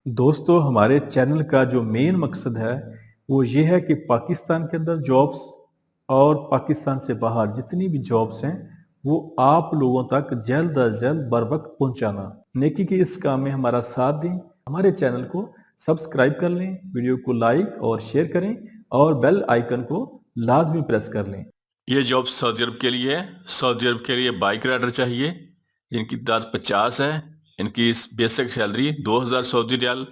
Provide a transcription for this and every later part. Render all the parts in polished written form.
दोस्तों, हमारे चैनल का जो मेन मकसद है वो ये है कि पाकिस्तान के अंदर जॉब्स और पाकिस्तान से बाहर जितनी भी जॉब्स हैं वो आप लोगों तक जल्द अज जल्द बर वक्त पहुंचाना। नेकी के इस काम में हमारा साथ दें, हमारे चैनल को सब्सक्राइब कर लें, वीडियो को लाइक और शेयर करें और बेल आइकन को लाजमी प्रेस कर लें। ये जॉब सऊदी अरब के लिए है। सऊदी अरब के लिए बाइक राइडर चाहिए जिनकी तादाद 50 है। इनकी basic salary 2000 Saudi riyal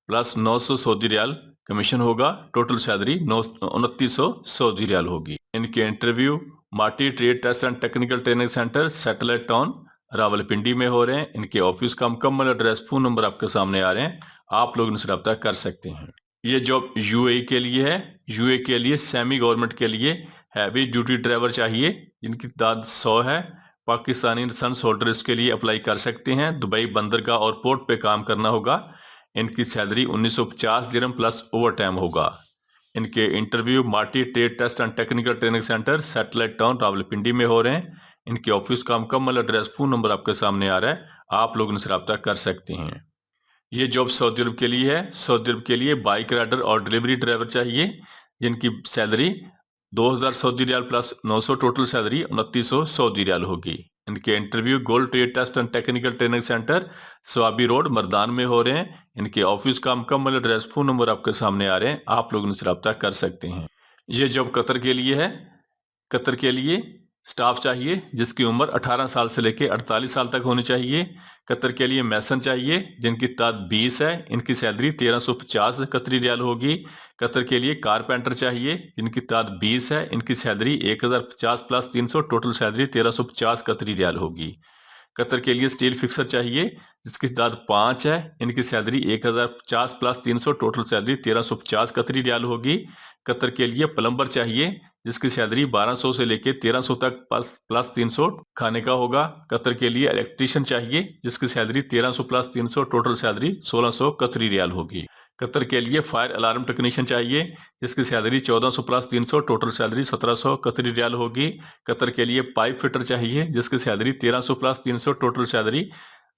plus 900 Saudi riyal commission होगा। टोटल सैलरी 2900 सऊदी रियाल होगी। इनके इंटरव्यू माटी trade test and technical training centre satellite town Rawalpindi में हो रहे हैं। इनके ऑफिस का मुकम्मल एड्रेस, फोन नंबर आपके सामने आ रहे हैं। आप लोग इनसे रब्ता कर सकते हैं। ये जॉब यूएई के लिए है। यूएई के लिए सेमी गवर्नमेंट के लिए हैवी ड्यूटी ड्राइवर चाहिए जिनकी तादाद 100 है। पाकिस्तानी लाइसेंस होल्डर इसके लिए अप्लाई कर सकते हैं। दुबई बंदरगाह और पोर्ट पे काम करना होगा। इनकी salary 1950 dirham plus over time होगा। इनके इंटरव्यू माटी trade test and technical training centre satellite town Rawalpindi में हो रहे हैं। इनके ऑफिस का मुकम्मल एड्रेस, फोन नंबर आपके सामने आ रहा है। आप लोग इनसे रब्ता कर सकते हैं। ये जॉब सऊदी अरब के लिए है। सऊदी अरब के लिए बाइक राइडर और डिलीवरी ड्राइवर चाहिए जिनकी salary 2000 Saudi riyal plus 900, total salary 2900 Saudi riyal होगी। इनके interview gold trade test and technical training centre Swabi road Mardan में हो रहे हैं। इनके ऑफिस का मुकम्मल एड्रेस, फोन नंबर आपके सामने आ रहे हैं। आप लोग इनसे रब्ता कर सकते हैं। ये जॉब कतर के लिए है। कतर के लिए स्टाफ चाहिए जिसकी उम्र 18 साल से लेकर 48 साल तक होनी चाहिए। कतर के लिए मैसन चाहिए जिनकी तादाद 20 है। इनकी सैलरी 1350 कतरी रियाल होगी। कतर के लिए कारपेंटर चाहिए जिनकी तादाद 20 है। इनकी सैलरी 1050 प्लस 300, टोटल सैलरी 1350 कतरी रियाल होगी। कतर के लिए स्टील फिक्सर चाहिए जिसकी तादाद 5 है। इनकी सैलरी 1050 प्लस 300, टोटल सैलरी 1350 कतरी रियाल होगी। कतर के लिए प्लम्बर चाहिए जिसकी सैलरी 1200 से लेकर 1300 तक प्लस 300 खाने का होगा। कतर के लिए इलेक्ट्रीशियन चाहिए जिसकी सैलरी 1300 प्लस 300, टोटल सैलरी 1600 कतरी रियाल होगी। कतर के लिए फायर अलार्म टेक्नीशियन चाहिए जिसकी सैलरी 1400 प्लस 300, टोटल सैलरी 1700 कतरी रियाल होगी। कतर के लिए पाइप फिटर चाहिए जिसकी सैलरी 1300 प्लस 300, टोटल सैलरी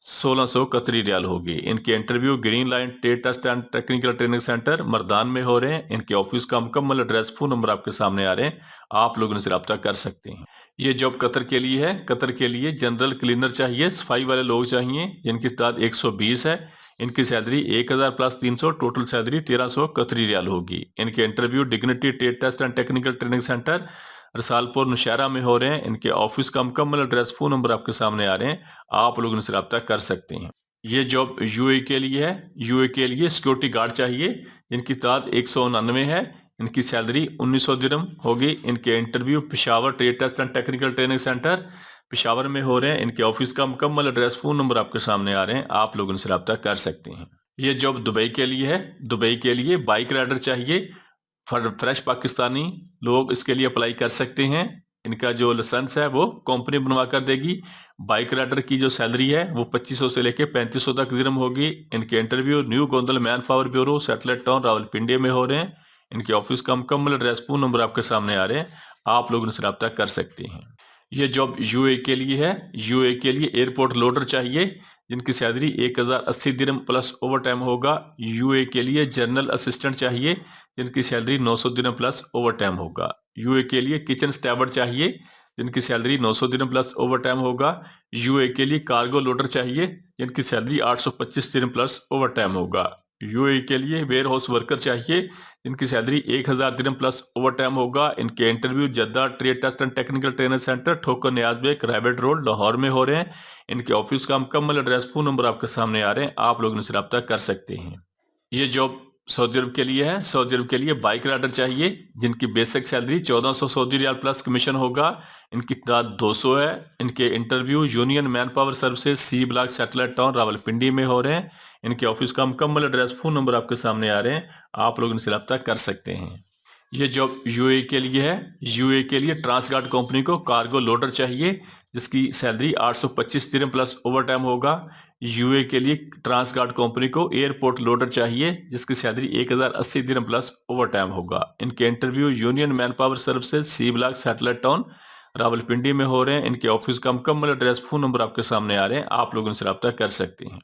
1600 कतरी रियाल होगी। इनके interview green line trade test and technical training centre Mardan में हो रहे हैं। इनके ऑफिस का मुकम्मल एड्रेस, फोन नंबर आपके सामने आ रहे हैं। आप लोग इनसे रब्ता कर सकते हैं। ये जॉब कतर के लिए है। कतर के लिए जनरल क्लीनर चाहिए, सफाई वाले लोग चाहिए जिनकी तादाद 120 है। इनकी सैलरी 1000 प्लस 300, टोटल सैलरी 1300 कतरी रियाल होगी। इनके interview dignity trade test and technical training centre Rasalpur Nowshera में हो रहे हैं। इनके ऑफिस का मुकम्मल एड्रेस, फोन नंबर आपके सामने आ रहे हैं। आप लोग इनसे रब्ता कर सकते हैं। ये जॉब यूएई के लिए है। यूएई के लिए सिक्योरिटी गार्ड चाहिए जिनकी तादाद 199 है। इनकी सैलरी 1900 दिरहम होगी। इनके interview Peshawar trade test and technical training centre Peshawar में हो रहे हैं। इनके ऑफिस का मुकम्मल एड्रेस, फोन नंबर आपके सामने आ रहे हैं। आप लोग इनसे रब्ता कर सकते हैं। ये जॉब दुबई के लिए है। दुबई के लिए बाइक राइडर चाहिए। फ्रेश पाकिस्तानी लोग इसके लिए अप्लाई कर सकते हैं। इनका जो लाइसेंस है वो कंपनी बनवा कर देगी। बाइक राइडर की जो सैलरी है वो 2500 से लेकर 3500 तक दिरहम होगी। इनके interview new Gondal man power bureau satellite town Rawalpindi में हो रहे हैं। इनके ऑफिस का मुकम्मल एड्रेस, फोन नंबर आपके सामने आ रहे हैं। आप लोग इनसे रब्ता कर सकते हैं। ये जॉब यूए के लिए है। यूए के लिए एयरपोर्ट लोडर चाहिए जिनकी salary 1080 dirham plus over time होगा। यूए के लिए जनरल असिस्टेंट चाहिए जिनकी सैलरी 900 दिरहम प्लस ओवर टाइम होगा। यूए के लिए किचन स्टैवर्ड चाहिए जिनकी सैलरी 900 दिरहम प्लस ओवर टाइम होगा। यूए के लिए कार्गो लोडर चाहिए जिनकी salary 825 dirham plus over time होगा। यूए के लिए वेयर हाउस वर्कर चाहिए जिनकी सैलरी 1000 दिरहम प्लस ओवर टाइम होगा। इनके interview Jeddah trade test and technical training centre Thokar Niaz Baig Raiwind road Lahore में हो रहे हैं। इनके ऑफिस का मुकम्मल एड्रेस, फोन नंबर आपके सामने आ रहे हैं। आप लोग इनसे रब्ता कर सकते हैं। ये जॉब सऊदी अरब के लिए है। सऊदी अरब के लिए बाइक राइडर चाहिए जिनकी basic salary 1400 Saudi riyal plus commission होगा। इनकी तादाद 200 है। इनके interview union man power services C block satellite town Rawalpindi में हो रहे हैं। इनके ऑफिस का मुकम्मल एड्रेस, फोन नंबर आपके सामने आ रहे हैं। आप लोग इनसे रब्ता कर सकते हैं। ये जॉब यूए के लिए है। यूए के लिए ट्रांसगार्ड कंपनी को कार्गो लोडर चाहिए जिसकी salary 825 dirham plus over time होगा। यूए के लिए ट्रांसगार्ड कंपनी को एयरपोर्ट लोडर चाहिए जिसकी salary 1080 dirham plus over time होगा। इनके interview union man power services C block satellite town Rawalpindi में हो रहे हैं। इनके ऑफिस का मुकम्मल एड्रेस, फोन नंबर आपके सामने आ रहे हैं। आप लोग इनसे रब्ता कर सकते हैं।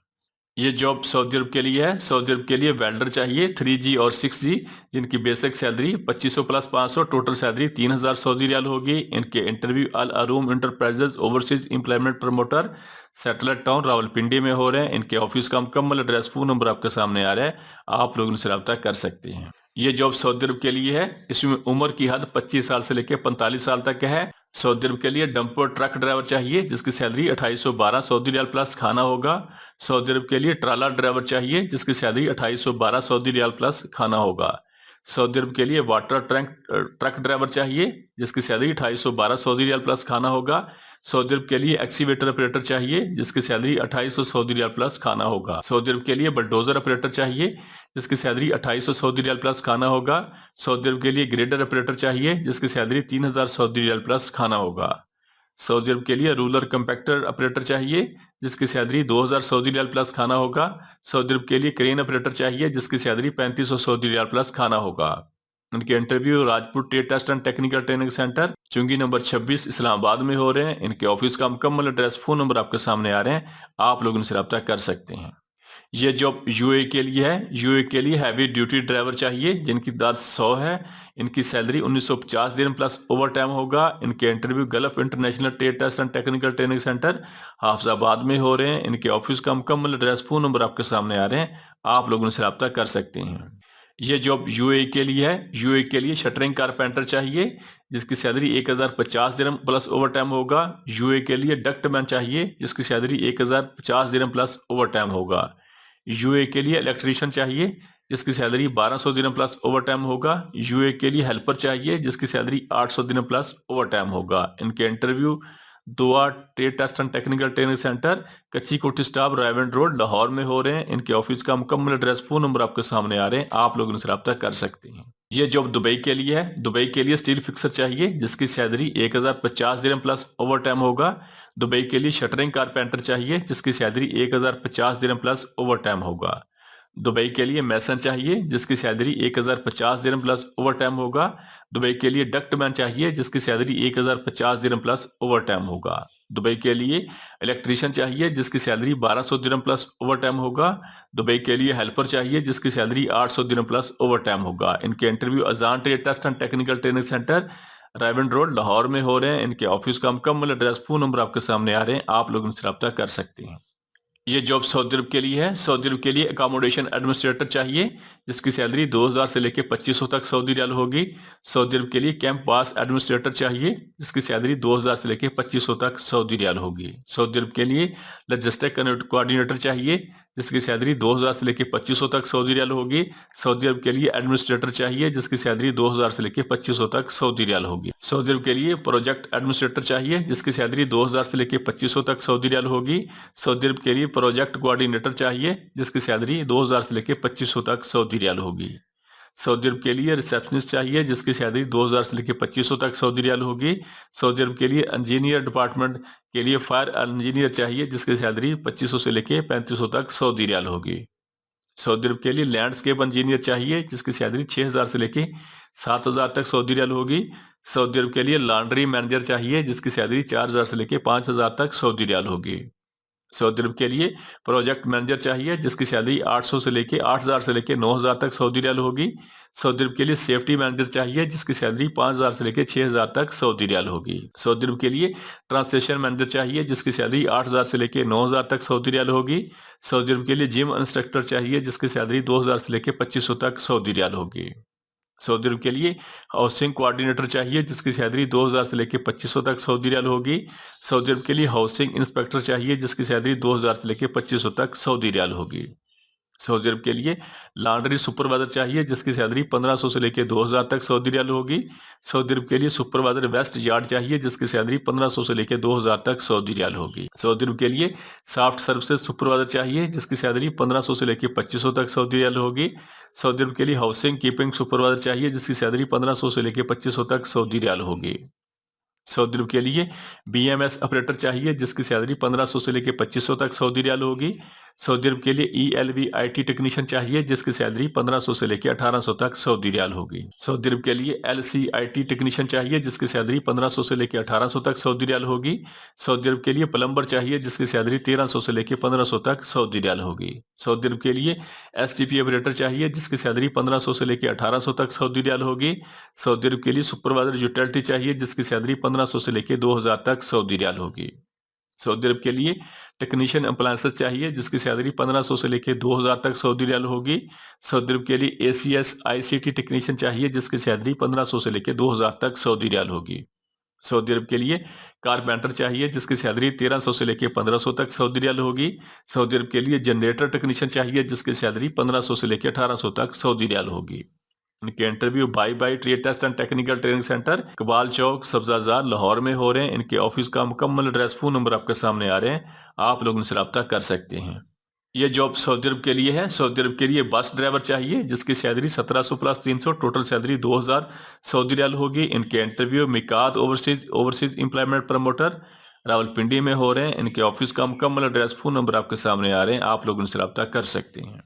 ये जॉब सऊदी अरब के लिए है। सऊदी अरब के लिए वेल्डर चाहिए 3G और 6G, जिनकी basic salary 2500 plus 500, total salary 3000 सऊदी रियाल होगी। इनके इंटरव्यू अल अरूम enterprises overseas employment promoter satellite town Rawalpindi में हो रहे हैं। इनके ऑफिस का मुकम्मल एड्रेस, फोन नंबर आपके सामने आ रहा है, आप लोग इनसे रब्ता कर सकते हैं। ये जॉब सऊदी अरब के लिए है। इसमें उम्र की हद 25 साल से लेकर 45 साल तक है। सऊदी अरब के लिए डंपर ट्रक ड्राइवर चाहिए, जिसकी सैलरी 2812 सऊदी रियाल प्लस खाना होगा। सऊदी अरब के लिए ट्राला ड्राइवर चाहिए, जिसकी सैलरी 2812 सऊदी रियाल प्लस खाना होगा। सऊदी अरब के लिए वाटर ट्रक ड्राइवर चाहिए, जिसकी सैलरी 2812 सऊदी रियाल प्लस खाना होगा। सऊदी अरब के लिए एक्सीवेटर ऑपरेटर चाहिए, जिसकी सैलरी 2800 सऊदी रियाल प्लस खाना होगा। सऊदी अरब के लिए बलडोजर ऑपरेटर चाहिए, जिसकी सैलरी 2800 सऊदी रियाल प्लस खाना होगा। सऊदी अरब के लिए ग्रेडर ऑपरेटर चाहिए, जिसकी सैलरी 3000 सऊदी रियाल प्लस खाना होगा। सऊदी अरब के लिए रूलर कंपैक्टर ऑपरेटर चाहिए, जिसकी सैलरी 2000 सऊदी रियाल प्लस खाना होगा। सऊदी अरब के लिए क्रेन ऑपरेटर चाहिए, जिसकी सैलरी 3500 सऊदी रियाल प्लस खाना होगा। इनके interview Rajpur trade test and technical training centre चुंगी नंबर 26 इस्लामाबाद में हो रहे हैं। इनके ऑफिस का मुकम्मल एड्रेस, फोन नंबर आपके सामने आ रहे हैं, आप लोग इनसे रब्ता कर सकते हैं। ये जॉब यूए के लिए है। यूए के लिए हैवी ड्यूटी ड्राइवर चाहिए, जिनकी दाद 100 है। इनकी सैलरी 1950 दिन प्लस ओवर टाइम होगा। इनके interview gulf international trade test and technical training centre Hafizabad में हो रहे हैं। इनके ऑफिस का मुकम्मल एड्रेस, फोन नंबर आपके सामने आ रहे हैं, आप लोग उनसे रब्ता कर सकते हैं। ये जॉब यूए के लिए है। यूए के लिए शटरिंग कारपेंटर चाहिए, जिसकी सैलरी 1050 दिरहम प्लस ओवर टाइम होगा। यूए के लिए डक्टमैन चाहिए, जिसकी सैलरी 1050 दिरहम प्लस ओवर टाइम होगा। यूए के लिए इलेक्ट्रीशियन चाहिए, जिसकी सैलरी 1200 दिन प्लस ओवर टाइम होगा। यूए के लिए हेल्पर चाहिए, जिसकी सैलरी 800 दिन प्लस ओवर टाइम होगा। इनके interview Dua trade test and technical training centre Kachi Kothi staff Raiwind road Lahore में हो रहे हैं। इनके ऑफिस का मुकम्मल एड्रेस, फोन नंबर आपके सामने आ रहे हैं, आप लोग इनसे रब्ता कर सकते हैं। ये जॉब दुबई के लिए है। दुबई के लिए स्टील फिक्सर चाहिए, जिसकी सैलरी 1050 दिरहम प्लस ओवर टाइम होगा। दुबई के लिए शटरिंग कारपेंटर चाहिए, जिसकी सैलरी 1050 दिरहम प्लस ओवर टाइम होगा। दुबई के लिए मैसन चाहिए, जिसकी सैलरी 1050 दिरहम प्लस ओवर टाइम होगा। दुबई के लिए डक्टमैन चाहिए, जिसकी सैलरी 1050 दिरहम प्लस ओवर टाइम होगा। दुबई के लिए इलेक्ट्रीशियन चाहिए, जिसकी सैलरी 1200 दिरहम प्लस ओवर टाइम होगा। दुबई के लिए हेल्पर चाहिए, जिसकी salary 800 dirham plus over time होगा। इनके interview Azan trade test and technical training centre Raiwind road Lahore में हो रहे हैं। इनके ऑफिस का मुकम्मल एड्रेस, फोन नंबर आपके सामने आ रहे हैं, आप लोग इनसे रब्ता कर सकते हैं। ये जॉब सऊदी अरब के लिए है। सऊदी अरब के लिए अकोमोडेशन एडमिनिस्ट्रेटर चाहिए, जिसकी सैलरी 2000 से लेकर 2500 तक सऊदी रियाल होगी। सऊदी अरब के लिए कैंप पास एडमिनिस्ट्रेटर चाहिए, जिसकी सैलरी 2000 से लेकर 2500 तक सऊदी रियाल होगी। सऊदी अरब के लिए लॉजिस्टिक कोऑर्डिनेटर चाहिए, जिसकी सैलरी 2000 से लेकर 2500 तक सऊदी रियाल होगी। सऊदी अरब के लिए एडमिनिस्ट्रेटर चाहिए, जिसकी सैलरी 2000 से लेकर 2500 तक सऊदी रियाल होगी। सऊदी अरब के लिए प्रोजेक्ट एडमिनिस्ट्रेटर चाहिए, जिसकी सैलरी 2000 से लेकर 2500 तक सऊदी रियाल होगी। सऊदी अरब के लिए प्रोजेक्ट कोऑर्डिनेटर चाहिए, जिसकी सैलरी 2000 से लेकर 2500 तक सऊदी रियाल होगी। सऊदी अरब के लिए रिसेप्शनिस्ट चाहिए, जिसकी सैलरी 2000 से लेकर 2500 तक सऊदी रियाल होगी। सऊदी अरब के लिए इंजीनियर डिपार्टमेंट के लिए फायर इंजीनियर चाहिए, जिसकी सैलरी 2500 से लेकर 3500 तक सऊदी रियाल होगी। सऊदी अरब के लिए लैंडस्केप इंजीनियर चाहिए, जिसकी सैलरी 6000 से लेकर 7000 तक सऊदी रियाल होगी। सऊदी अरब के लिए लॉन्ड्री मैनेजर चाहिए, जिसकी सैलरी 4000 से लेकर 5000 तक सऊदी रियाल होगी। सऊदी अरब के लिए प्रोजेक्ट मैनेजर चाहिए, जिसकी सैलरी 800 से लेके 8000 से लेके 9000 तक सऊदी रियाल होगी। सऊदी अरब के लिए सेफ्टी मैनेजर चाहिए, जिसकी सैलरी 5000 से लेके 6000 तक सऊदी रियाल होगी। सऊदी अरब के लिए ट्रांसलेशन मैनेजर चाहिए, जिसकी सैलरी 8000 से लेके 9000 तक सऊदी रियाल होगी। सऊदी अरब के लिए जिम इंस्ट्रक्टर चाहिए, जिसकी सैलरी 2000 से लेके 2500 तक सऊदी रियाल होगी। सऊदी अरब के लिए हाउसिंग कोऑर्डिनेटर चाहिए, जिसकी सैलरी 2000 से लेकर 2500 तक सऊदी रियाल होगी। सऊदी अरब के लिए हाउसिंग इंस्पेक्टर चाहिए, जिसकी सैलरी 2000 से लेकर 2500 तक सऊदी रियाल होगी। सऊदी अरब के लिए लॉन्ड्री सुपरवाइजर चाहिए, जिसकी सैलरी 1500 से लेकर 2000 तक सऊदी रियाल होगी। सऊदी अरब के लिए सुपरवाइजर वेस्ट यार्ड चाहिए, जिसकी सैलरी 1500 से लेकर 2000 तक सऊदी रियाल होगी। सऊदी अरब के लिए सॉफ्ट सर्विसेज सुपरवाइजर चाहिए, जिसकी सैलरी 1500 से लेकर 2500 तक सऊदी रियाल होगी। सऊदी अरब के लिए हाउसिंग कीपिंग सुपरवाइजर चाहिए, जिसकी सैलरी 1500 से लेकर 2500 तक सऊदी रियाल होगी। सऊदी अरब के लिए बीएमएस ऑपरेटर चाहिए, जिसकी सैलरी 1500 से लेकर 2500 तक सऊदी रियाल होगी। सऊदी अरब के लिए ELV IT टेक्नीशियन चाहिए जिसकी सैलरी 1500 से लेकर 1800 तक सऊदी रियाल होगी। सऊदी अरब के लिए LCIT टेक्नीशियन चाहिए जिसकी सैलरी 1500 से लेकर 1800 तक सऊदी रियाल होगी। सऊदी अरब के लिए प्लम्बर चाहिए जिसकी सैलरी 1300 से लेकर 1500 तक सऊदी रियाल होगी। सऊदी अरब के लिए STP ऑपरेटर चाहिए जिसकी सैलरी 1500 से लेकर 1800 तक सऊदी रियाल होगी। सऊदी अरब के लिए सुपरवाइजर यूटिलिटी चाहिए जिसकी सैलरी 1500 से लेकर 2000 तक सऊदी रियाल होगी। सऊदी अरब के लिए टेक्नीशियन अप्लायंसेस चाहिए जिसकी सैलरी 1500 से लेकर 2000 तक सऊदी रियाल होगी। सऊदी अरब के लिए ACS ICT टेक्नीशियन चाहिए जिसकी सैलरी 1500 से लेकर 2000 तक सऊदी रियाल होगी। सऊदी अरब के लिए कारपेंटर चाहिए जिसकी सैलरी 1300 से लेकर 1500 तक सऊदी रियाल होगी। सऊदी अरब के लिए जनरेटर टेक्नीशियन चाहिए जिसकी सैलरी 1500 से लेकर 1800 तक सऊदी रियाल होगी। इनके interview by trade test and technical training centre Kabal Chowk Sabzazar Lahore में हो रहे हैं। इनके ऑफिस का मुकम्मल एड्रेस फोन नंबर आपके सामने आ रहे हैं, आप लोग इनसे रब्ता कर सकते हैं। ये जॉब सऊदी अरब के लिए है। सऊदी अरब के लिए बस ड्राइवर चाहिए जिसकी salary 1700 plus 300 total salary 2000 Saudi riyal होगी। इनके इंटरव्यू मिकात ओवरसीज एम्प्लॉयमेंट प्रमोटर रावलपिंडी में हो रहे हैं। इनके ऑफिस का मुकम्मल एड्रेस फोन नंबर आपके सामने आ रहे हैं, आप लोग इनसे रब्ता कर सकते हैं।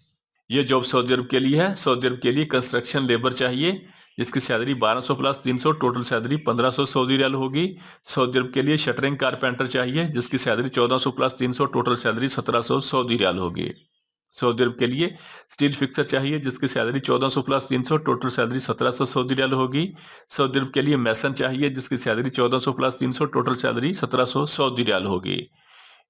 ये जॉब सऊदी अरब के लिए है। सऊदी अरब के लिए कंस्ट्रक्शन लेबर चाहिए जिसकी salary 1200 plus 300 total salary 1500 Saudi riyal होगी। सऊदी अरब के लिए शटरिंग कारपेंटर चाहिए जिसकी salary 1400 plus 300 total salary 1700 Saudi riyal होगी। सऊदी अरब के लिए स्टील फिक्सर चाहिए जिसकी salary 1400 plus 300 total salary 1700 Saudi riyal होगी। सऊदी अरब के लिए मैसन चाहिए जिसकी salary 1400 plus 300 total salary 1700 Saudi riyal होगी।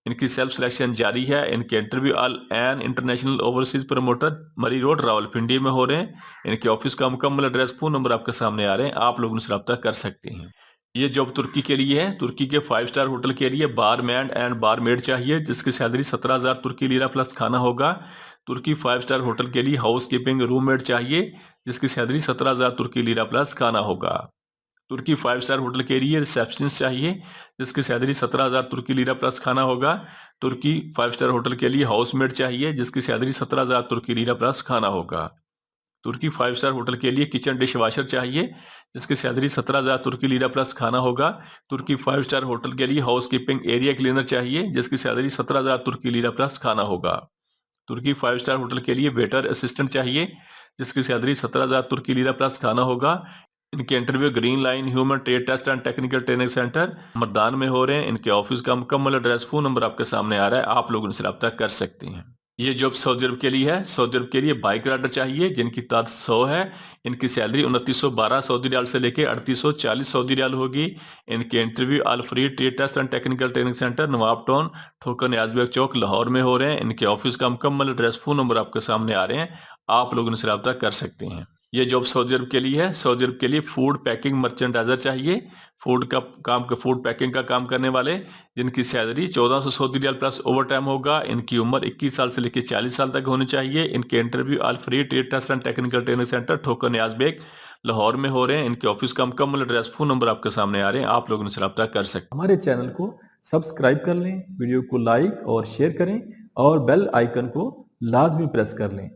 इनकी सेल्फ सिलेक्शन जारी है। इनके इंटरव्यू अल एन international overseas promoter Murree road Rawalpindi में हो रहे हैं। इनके ऑफिस का मुकम्मल एड्रेस फोन नंबर आपके सामने आ रहे हैं, आप लोग उनसे रब्ता कर सकते हैं। ये जॉब तुर्की के लिए है। तुर्की के 5 स्टार होटल के लिए बारमैन एंड बारमेड चाहिए जिसकी सैलरी 17,000 तुर्की लीरा प्लस खाना होगा। तुर्की 5 स्टार होटल के लिए हाउस कीपिंग रूममेट चाहिए जिसकी सैलरी 17,000 तुर्की लीरा प्लस खाना होगा। तुर्की 5 स्टार होटल के लिए रिसेप्शनिस्ट चाहिए जिसकी सैलरी 17,000 तुर्की लीरा प्लस खाना होगा। तुर्की 5 स्टार होटल के लिए हाउसमेट चाहिए जिसकी सैलरी 17,000 तुर्की लीरा प्लस खाना होगा। तुर्की 5 स्टार होटल के लिए किचन डिश वाशर चाहिए जिसकी सैलरी 17,000 तुर्की लीरा प्लस खाना होगा। तुर्की 5 स्टार होटल के लिए हाउस कीपिंग एरिया क्लीनर चाहिए जिसकी सैलरी 17,000 तुर्की लीरा प्लस खाना होगा। तुर्की 5 स्टार होटल के लिए वेटर असिस्टेंट चाहिए जिसकी सैलरी 17,000 तुर्की लीरा प्लस खाना होगा। इनके interview green line human trade test and technical training centre Mardan में हो रहे हैं। इनके ऑफिस का मुकम्मल एड्रेस फोन नंबर आपके सामने आ रहा है, आप लोग इनसे रब्ता कर सकते हैं। ये जॉब सऊदी अरब के लिए है। सऊदी अरब के लिए बाइक राइडर चाहिए जिनकी तादाद 100 है। इनकी सैलरी 2912 सऊदी रियाल से लेकर 3840 सऊदी रियाल होगी। इनके इंटरव्यू अल free trade test and technical training centre Nawab town Thokar Niazbeg चौक लाहौर में हो रहे हैं। इनके ऑफिस का मुकम्मल एड्रेस फोन नंबर आपके सामने आ रहे हैं, आप लोग इनसे रब्ता कर सकते हैं। ये जॉब सऊदी अरब के लिए है। सऊदी अरब के लिए फूड पैकिंग मर्चेंडाइजर चाहिए, फूड पैकिंग का काम करने वाले जिनकी salary 1400 Saudi riyal plus over time होगा। इनकी उम्र 21 साल से लेकर 40 साल तक होनी चाहिए। इनके इंटरव्यू अल free trade test and technical training centre Thokar Niazbeg Lahore में हो रहे हैं। इनके ऑफिस का मुकम्मल एड्रेस फोन नंबर आपके सामने आ रहे हैं, आप लोग इनसे रब्ता कर सकते हैं। हमारे चैनल को सब्सक्राइब कर लें, वीडियो को लाइक और शेयर करें और बेल आइकन को लाजमी प्रेस कर लें।